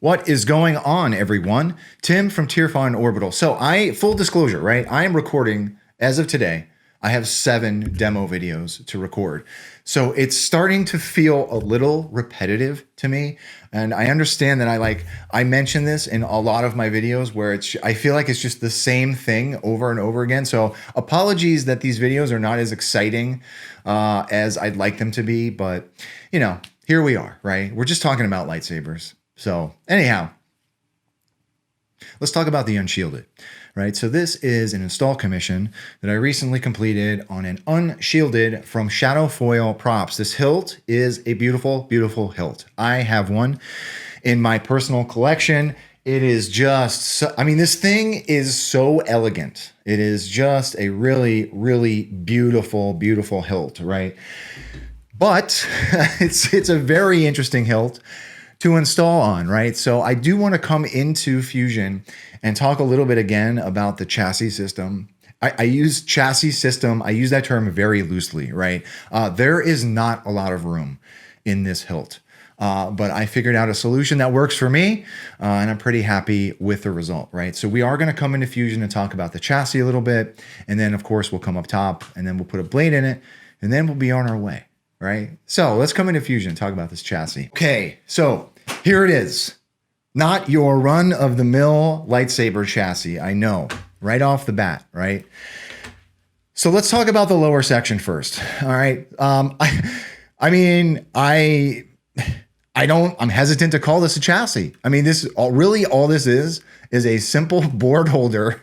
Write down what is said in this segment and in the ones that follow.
What is going on, everyone? Tim from Tierfon Orbital. So full disclosure, right? I am recording, as of today, I have 7 demo videos to record. So it's starting to feel a little repetitive to me. And I understand that I mention this in a lot of my videos where I feel like it's just the same thing over and over again. So apologies that these videos are not as exciting as I'd like them to be, but you know, here we are, right? We're just talking about lightsabers. So anyhow, let's talk about the Unshielded, right? So this is an install commission that I recently completed on an Unshielded from Shadowfoil props. This hilt is a beautiful, beautiful hilt. I have one in my personal collection. It is just, this thing is so elegant. It is just a really, really beautiful, beautiful hilt, right? But it's a very interesting hilt to install on, right? So I do want to come into Fusion and talk a little bit again about the chassis system. I use chassis system. I use that term very loosely, right? There is not a lot of room in this hilt, but I figured out a solution that works for me, and I'm pretty happy with the result, right? So we are going to come into Fusion and talk about the chassis a little bit, and then of course we'll come up top, and then we'll put a blade in it, and then we'll be on our way, right? So let's come into Fusion and talk about this chassis. Okay, so here it is. Not your run-of-the-mill lightsaber chassis, I know, right off the bat, right? So let's talk about the lower section first, all right? I'm hesitant to call this a chassis. All this is a simple board holder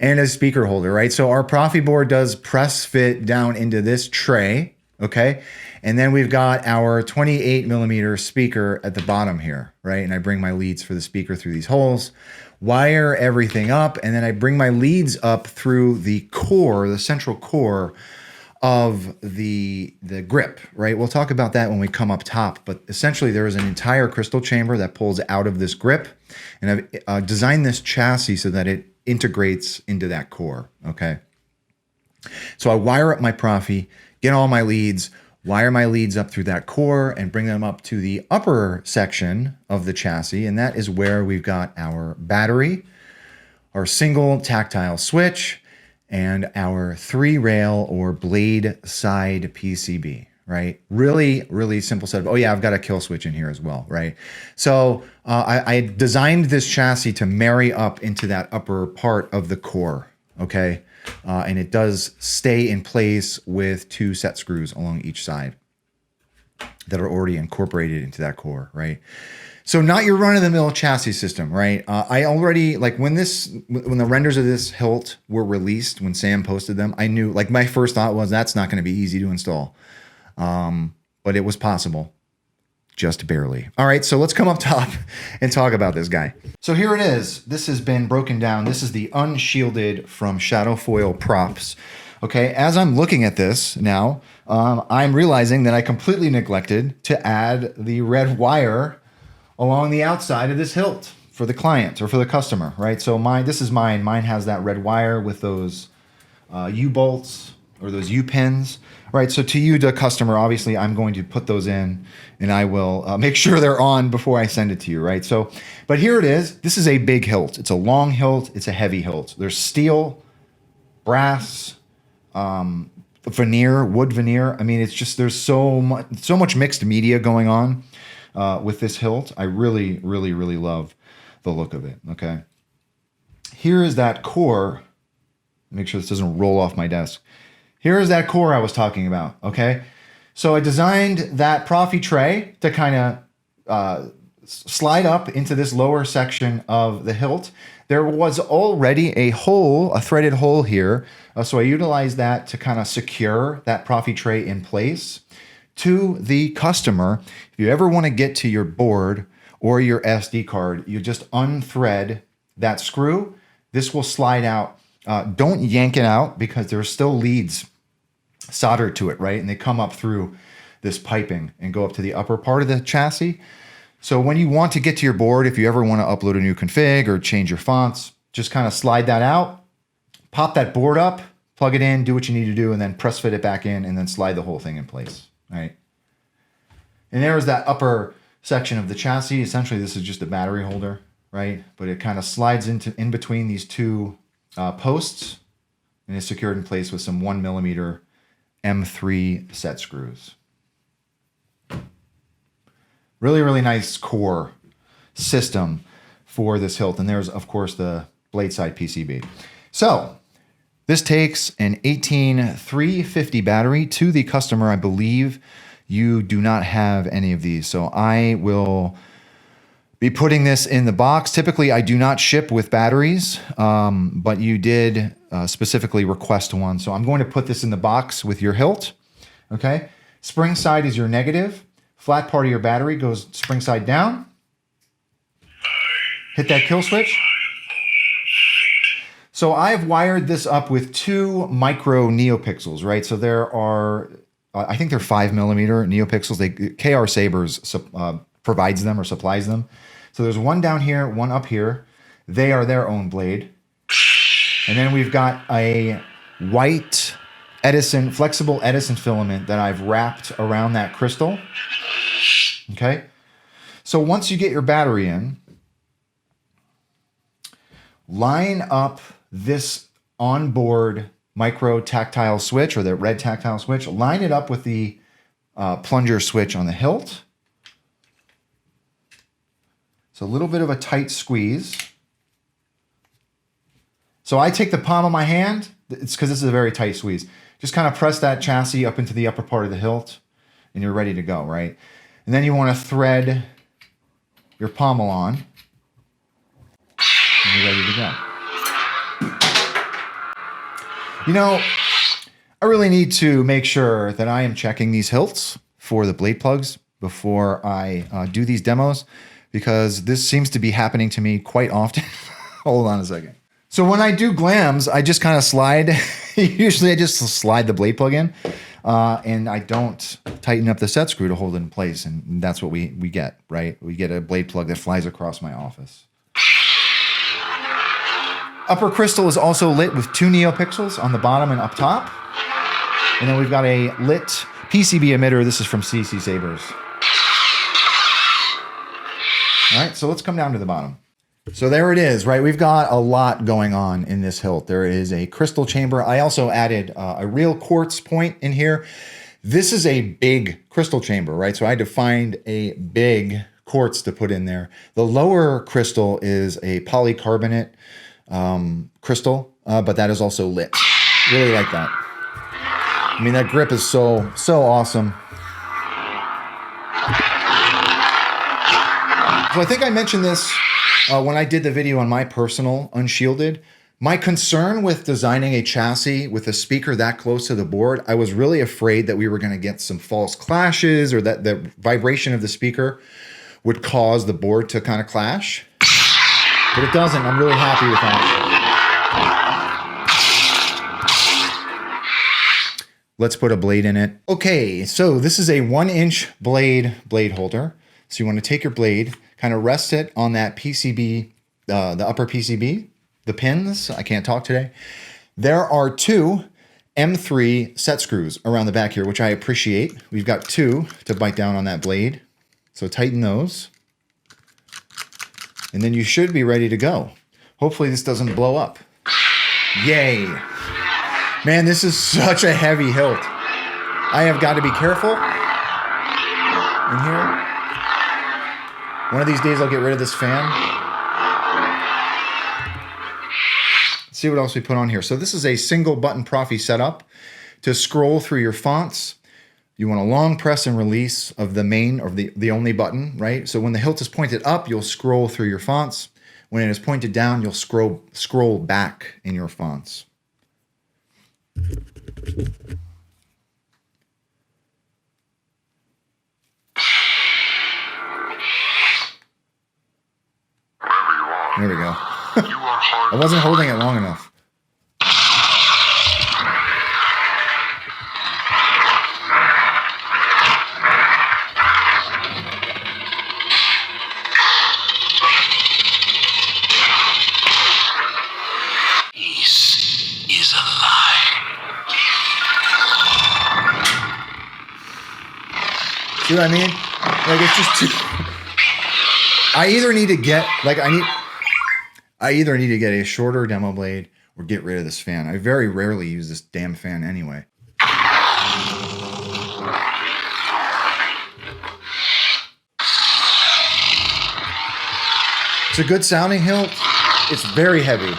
and a speaker holder, right? So our Proffie board does press fit down into this tray, okay? And then we've got our 28mm speaker at the bottom here, right? And I bring my leads for the speaker through these holes, wire everything up, and then I bring my leads up through the core, the central core of the grip, right? We'll talk about that when we come up top, but essentially there is an entire crystal chamber that pulls out of this grip, and I've designed this chassis so that it integrates into that core, okay? So I wire up my Proffie, get all my leads, wire my leads up through that core and bring them up to the upper section of the chassis. And that is where we've got our battery, our single tactile switch, and our 3-rail or blade side PCB, right? Really, really simple setup. Oh yeah, I've got a kill switch in here as well, right? So I designed this chassis to marry up into that upper part of the core, okay? And it does stay in place with 2 set screws along each side that are already incorporated into that core, right? So not your run-of-the-mill chassis system, right? I already, when the renders of this hilt were released, when Sam posted them, I knew, my first thought was that's not going to be easy to install. But it was possible. Just barely. All right, so let's come up top and talk about this guy. So here it is. This has been broken down. This is the Unshielded from Shadowfoil props. Okay, as I'm looking at this now, I'm realizing that I completely neglected to add the red wire along the outside of this hilt for the client or for the customer, right? So this is mine. Mine has that red wire with those U-bolts or those U-pins. Right, so to you, the customer, obviously, I'm going to put those in, and I will make sure they're on before I send it to you, right? So, but here it is. This is a big hilt. It's a long hilt. It's a heavy hilt. There's steel, brass, veneer, wood veneer. It's just there's so much mixed media going on with this hilt. I really, really, really love the look of it. Okay, here is that core. Make sure this doesn't roll off my desk. Here is that core I was talking about, okay? So I designed that Proffie tray to kind of slide up into this lower section of the hilt. There was already a threaded hole here, so I utilized that to kind of secure that Proffie tray in place. To the customer, if you ever want to get to your board or your SD card, you just unthread that screw. This will slide out. Don't yank it out because there's still leads soldered to it, right? And they come up through this piping and go up to the upper part of the chassis. So when you want to get to your board, if you ever want to upload a new config or change your fonts, just kind of slide that out, pop that board up, plug it in, do what you need to do, and then press fit it back in and then slide the whole thing in place, right? And there's that upper section of the chassis. Essentially, this is just a battery holder, right? But it kind of slides in between these two posts and is secured in place with some 1mm M3 set screws. Really, really nice core system for this hilt. And there's, of course, the blade side PCB. So this takes an 18350 battery to the customer. I believe you do not have any of these. So I will be putting this in the box. Typically, I do not ship with batteries, but you did specifically request one. So I'm going to put this in the box with your hilt, okay? Spring side is your negative. Flat part of your battery goes spring side down. Hit that kill switch. So I've wired this up with 2 micro neopixels, right? So there are, I think they're 5mm neopixels. KR Sabers provides them or supplies them. So there's one down here, one up here. They are their own blade. And then we've got a white flexible Edison filament that I've wrapped around that crystal. Okay. So once you get your battery in, line up this onboard micro tactile switch, or the red tactile switch, line it up with the plunger switch on the hilt. It's a little bit of a tight squeeze. So I take the palm of my hand, it's because this is a very tight squeeze. Just kind of press that chassis up into the upper part of the hilt and you're ready to go, right? And then you want to thread your pommel on and you're ready to go. You know, I really need to make sure that I am checking these hilts for the blade plugs before I do these demos, because this seems to be happening to me quite often. Hold on a second. So when I do glams, I just kind of slide. Usually I just slide the blade plug in and I don't tighten up the set screw to hold it in place. And that's what we get, right? We get a blade plug that flies across my office. Upper crystal is also lit with 2 neopixels on the bottom and up top. And then we've got a lit PCB emitter. This is from CC Sabers. All right, so let's come down to the bottom. So there it is, right? We've got a lot going on in this hilt. There is a crystal chamber. I also added a real quartz point in here. This is a big crystal chamber, right? So I had to find a big quartz to put in there. The lower crystal is a polycarbonate crystal, but that is also lit. Really like that. I mean, that grip is so awesome. So I think I mentioned this when I did the video on my personal Unshielded. My concern with designing a chassis with a speaker that close to the board, I was really afraid that we were going to get some false clashes, or that the vibration of the speaker would cause the board to kind of clash. But it doesn't. I'm really happy with that. Let's put a blade in it. Okay, so this is a 1-inch blade holder. So you want to take your blade, kind of rest it on that PCB, the upper PCB, the pins. I can't talk today. There are 2 M3 set screws around the back here, which I appreciate. We've got 2 to bite down on that blade. So tighten those. And then you should be ready to go. Hopefully this doesn't blow up. Yay. Man, this is such a heavy hilt. I have got to be careful in here. One of these days I'll get rid of this fan. Let's see what else we put on here. So this is a single button Proffie setup to scroll through your fonts. You want a long press and release of the main, or the only button, right? So when the hilt is pointed up, you'll scroll through your fonts. When it is pointed down, you'll scroll back in your fonts. There we go. I wasn't holding it long enough. Peace is a lie. See what I mean? Like, it's just too... I either need to get I either need to get a shorter demo blade or get rid of this fan. I very rarely use this damn fan anyway. It's a good sounding hilt. It's very heavy.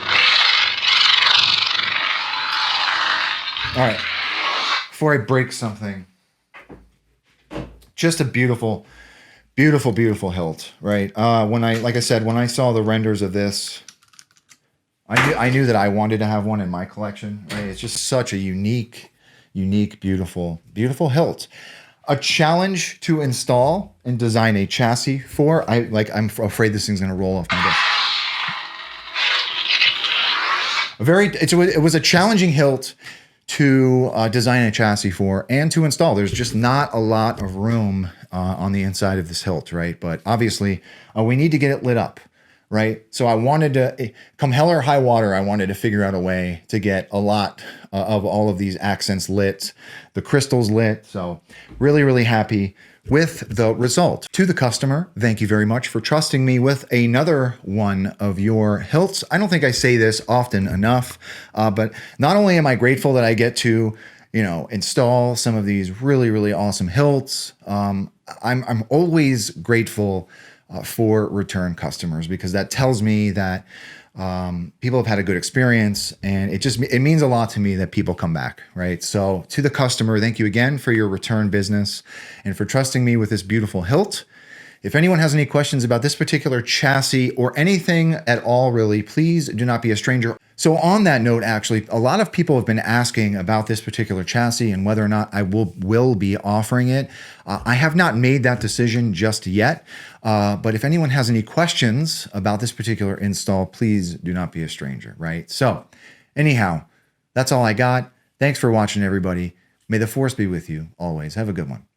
All right, before I break something, just a beautiful, beautiful, beautiful hilt, right? Like I said, when I saw the renders of this, I knew that I wanted to have one in my collection, right? It's just such a unique, beautiful, beautiful hilt. A challenge to install and design a chassis for. I'm afraid this thing's gonna roll off my desk. It was a challenging hilt to design a chassis for and to install. There's just not a lot of room on the inside of this hilt, right? But obviously, we need to get it lit up, right? So I wanted to, come hell or high water, I wanted to figure out a way to get a lot of all of these accents lit, the crystals lit. So really, really happy with the result. To the customer, thank you very much for trusting me with another one of your hilts. I don't think I say this often enough, but not only am I grateful that I get to, install some of these really, really awesome hilts, I'm always grateful for return customers, because that tells me that people have had a good experience, and it means a lot to me that people come back, right? So to the customer, thank you again for your return business and for trusting me with this beautiful hilt. If anyone has any questions about this particular chassis or anything at all, really, please do not be a stranger. So on that note, actually, a lot of people have been asking about this particular chassis and whether or not I will be offering it. I have not made that decision just yet, but if anyone has any questions about this particular install, please do not be a stranger, right? So anyhow, that's all I got. Thanks for watching, everybody. May the force be with you always. Have a good one.